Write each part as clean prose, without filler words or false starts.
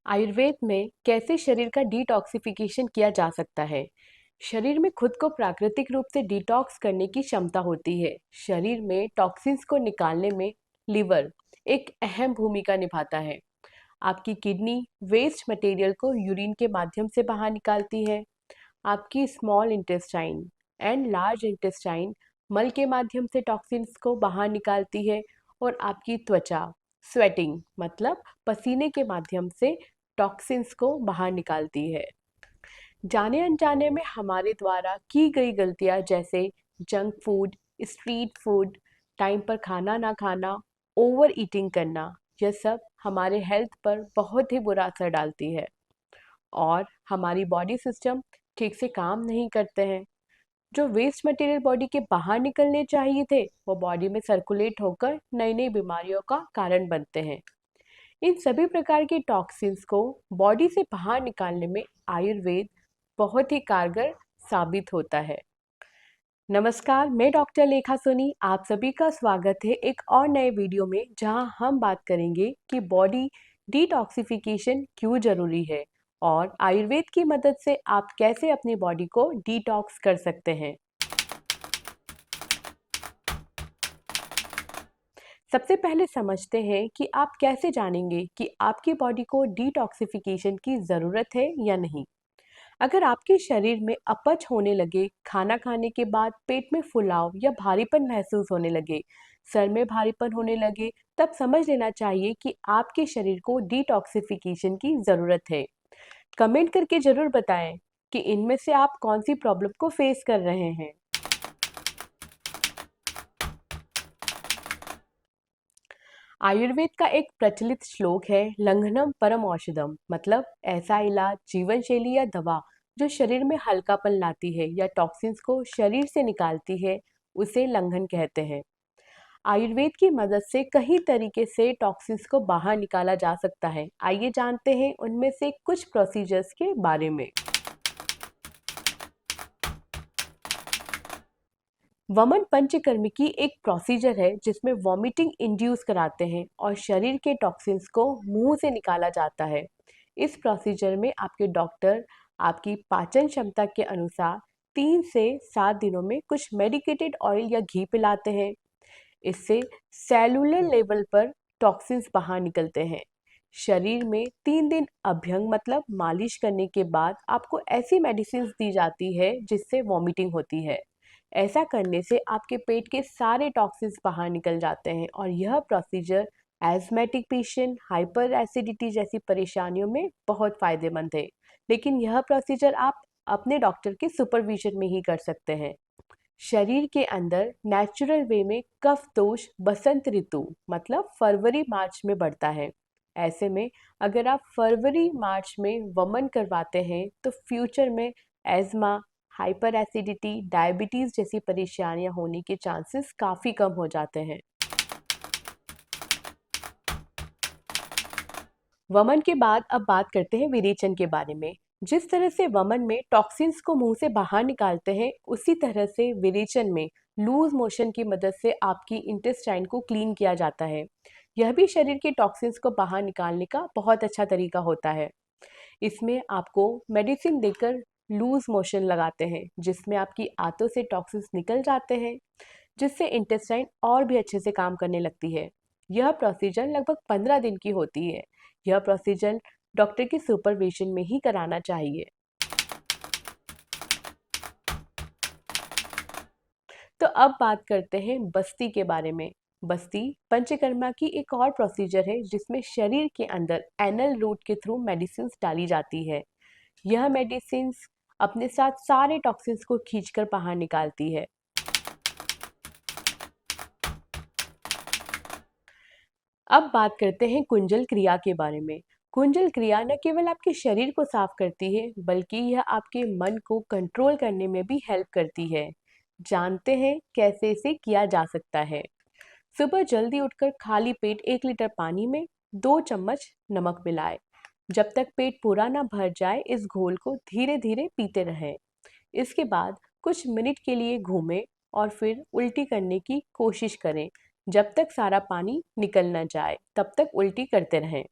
आयुर्वेद में कैसे शरीर का डिटॉक्सिफिकेशन किया जा सकता है। शरीर में खुद को प्राकृतिक रूप से डिटॉक्स करने की क्षमता होती है। शरीर में टॉक्सिन्स को निकालने में लिवर एक अहम भूमिका निभाता है। आपकी किडनी वेस्ट मटेरियल को यूरिन के माध्यम से बाहर निकालती है। आपकी small intestine and large intestine मल के माध्यम से टॉक्सिन्स को बाहर निकालती है। और आपकी त्वचा स्वेटिंग मतलब पसीने के माध्यम से टॉक्सिन्स को बाहर निकालती है। जाने अनजाने में हमारे द्वारा की गई गलतियां जैसे junk food, street food, time पर खाना ना खाना, ओवर ईटिंग करना, यह सब हमारे हेल्थ पर बहुत ही बुरा असर डालती है। और हमारी बॉडी सिस्टम ठीक से काम नहीं करते हैं। जो वेस्ट मटेरियल बॉडी के बाहर निकलने चाहिए थे वो बॉडी में सर्कुलेट होकर नई नई बीमारियों का कारण बनते हैं। इन सभी प्रकार के टॉक्सिन्स को बॉडी से बाहर निकालने में आयुर्वेद बहुत ही कारगर साबित होता है। नमस्कार, मैं डॉक्टर लेखा सोनी आप सभी का स्वागत है एक और नए वीडियो में, जहां हम बात करेंगे कि बॉडी डिटॉक्सिफिकेशन क्यों जरूरी है और आयुर्वेद की मदद से आप कैसे अपनी बॉडी को डिटॉक्स कर सकते हैं। सबसे पहले समझते हैं कि आप कैसे जानेंगे कि आपकी बॉडी को डिटॉक्सिफिकेशन की ज़रूरत है या नहीं। अगर आपके शरीर में अपच होने लगे, खाना खाने के बाद पेट में फुलाव या भारीपन महसूस होने लगे, सर में भारीपन होने लगे, तब समझ लेना चाहिए कि आपके शरीर को डिटॉक्सिफिकेशन की ज़रूरत है। कमेंट करके ज़रूर बताएं कि इनमें से आप कौन सी प्रॉब्लम को फेस कर रहे हैं। आयुर्वेद का एक प्रचलित श्लोक है, लंघनम परम औषधम, मतलब ऐसा इलाज, जीवन शैली या दवा जो शरीर में हल्कापन लाती है या टॉक्सिन्स को शरीर से निकालती है, उसे लंघन कहते हैं। आयुर्वेद की मदद से कई तरीके से टॉक्सिन्स को बाहर निकाला जा सकता है। आइए जानते हैं उनमें से कुछ प्रोसीजर्स के बारे में। वमन पंचकर्म की एक प्रोसीजर है जिसमें वॉमिटिंग इंड्यूस कराते हैं और शरीर के टॉक्सिन्स को मुंह से निकाला जाता है। इस प्रोसीजर में आपके डॉक्टर आपकी पाचन क्षमता के अनुसार 3 से 7 दिनों में कुछ मेडिकेटेड ऑयल या घी पिलाते हैं। इससे सेलुलर लेवल पर टॉक्सिन्स बाहर निकलते हैं। शरीर में 3 दिन अभ्यंग मतलब मालिश करने के बाद आपको ऐसी मेडिसिन दी जाती है जिससे वॉमिटिंग होती है। ऐसा करने से आपके पेट के सारे टॉक्सिन्स बाहर निकल जाते हैं और यह procedure asthmatic patient, hyper acidity जैसी परेशानियों में बहुत फायदेमंद है। लेकिन यह प्रोसीजर आप अपने डॉक्टर के सुपरविजन में ही कर सकते हैं। शरीर के अंदर नेचुरल वे में कफ दोष बसंत ऋतु मतलब फरवरी मार्च में बढ़ता है। ऐसे में अगर आप फरवरी मार्च में वमन करवाते हैं तो फ्यूचर में एज्मा, हाइपर एसिडिटी, डायबिटीज जैसी परेशानियां होने के चांसेस काफी कम हो जाते हैं। वमन के बाद अब बात करते हैं विरेचन के बारे में। जिस तरह से वमन में टॉक्सिन्स को मुंह से बाहर निकालते हैं, उसी तरह से विरेचन में लूज मोशन की मदद से आपकी इंटेस्टाइन को क्लीन किया जाता है। यह भी शरीर के टॉक्सिन्स को बाहर निकालने का बहुत अच्छा तरीका होता है। इसमें आपको मेडिसिन देकर लूज मोशन लगाते हैं, जिसमें आपकी आंतों से टॉक्सिन्स निकल जाते हैं, जिससे इंटेस्टाइन और भी अच्छे से काम करने लगती है। यह प्रोसीजर लगभग 15 दिन की होती है। यह प्रोसीजर डॉक्टर के सुपरविजन में ही कराना चाहिए। तो अब बात करते हैं बस्ती के बारे में। बस्ती पंचकर्मा की एक और प्रोसीजर है जिसमें शरीर के अंदर एनल रूट के थ्रू मेडिसिन डाली जाती है। यह मेडिसिन अपने साथ सारे टॉक्सिन्स को खींचकर बाहर निकालती है। अब बात करते हैं कुंजल क्रिया के बारे में। कुंजल क्रिया न केवल आपके शरीर को साफ करती है, बल्कि यह आपके मन को कंट्रोल करने में भी हेल्प करती है। जानते हैं कैसे इसे किया जा सकता है। सुबह जल्दी उठकर खाली पेट 1 लीटर पानी में 2 चम्मच नमक मिलाएं। जब तक पेट पूरा ना भर जाए, इस घोल को धीरे धीरे पीते रहें। इसके बाद कुछ मिनट के लिए घूमें और फिर उल्टी करने की कोशिश करें। जब तक सारा पानी निकल न जाए, तब तक उल्टी करते रहें।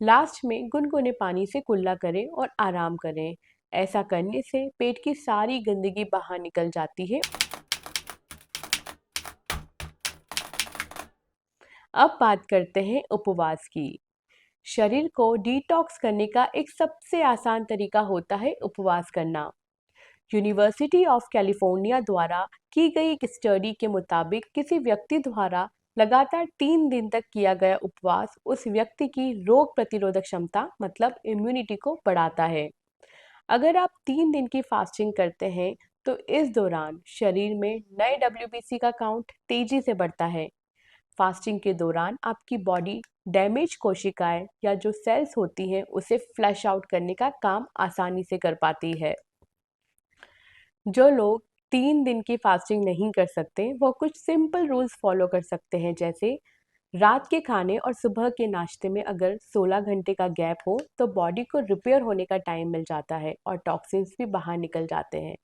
लास्ट में गुनगुने पानी से कुल्ला करें और आराम करें। ऐसा करने से पेट की सारी गंदगी बाहर निकल जाती है। अब बात करते हैं उपवास की। शरीर को डिटॉक्स करने का एक सबसे आसान तरीका होता है उपवास करना। यूनिवर्सिटी ऑफ कैलिफोर्निया द्वारा की गई एक स्टडी के मुताबिक किसी व्यक्ति द्वारा लगातार 3 दिन तक किया गया उपवास उस व्यक्ति की रोग प्रतिरोधक क्षमता मतलब इम्यूनिटी को बढ़ाता है। अगर आप 3 दिन की फास्टिंग करते हैं तो इस दौरान शरीर में नए WBC का काउंट तेजी से बढ़ता है। फास्टिंग के दौरान आपकी बॉडी डैमेज कोशिकाएं या जो सेल्स होती हैं उसे फ्लैश आउट करने का काम आसानी से कर पाती है। जो लोग 3 दिन की फास्टिंग नहीं कर सकते वो कुछ सिंपल रूल्स फॉलो कर सकते हैं, जैसे रात के खाने और सुबह के नाश्ते में अगर 16 घंटे का गैप हो तो बॉडी को रिपेयर होने का टाइम मिल जाता है और टॉक्सिन्स भी बाहर निकल जाते हैं।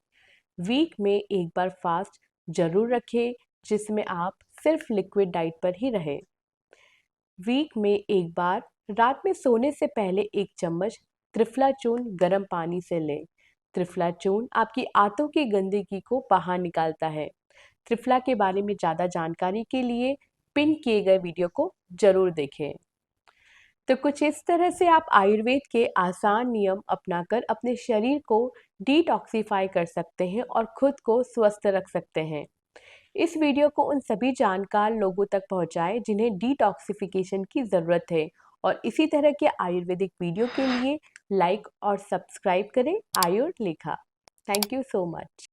वीक में एक बार फास्ट जरूर रखें जिसमें आप सिर्फ लिक्विड डाइट पर ही रहें। वीक में एक बार रात में सोने से पहले 1 चम्मच त्रिफला चूर्ण गर्म पानी से लें। त्रिफला चूर्ण आपकी आंतों की गंदगी को बाहर निकालता है। त्रिफला के बारे में ज़्यादा जानकारी के लिए पिन किए गए वीडियो को जरूर देखें। तो कुछ इस तरह से आप आयुर्वेद के आसान नियम अपनाकर अपने शरीर को डिटॉक्सिफाई कर सकते हैं और खुद को स्वस्थ रख सकते हैं। इस वीडियो को उन सभी जानकार लोगों तक पहुंचाएं जिन्हें डिटॉक्सिफिकेशन की ज़रूरत है और इसी तरह के आयुर्वेदिक वीडियो के लिए लाइक और सब्सक्राइब करें Ayurlekha. Thank you so much.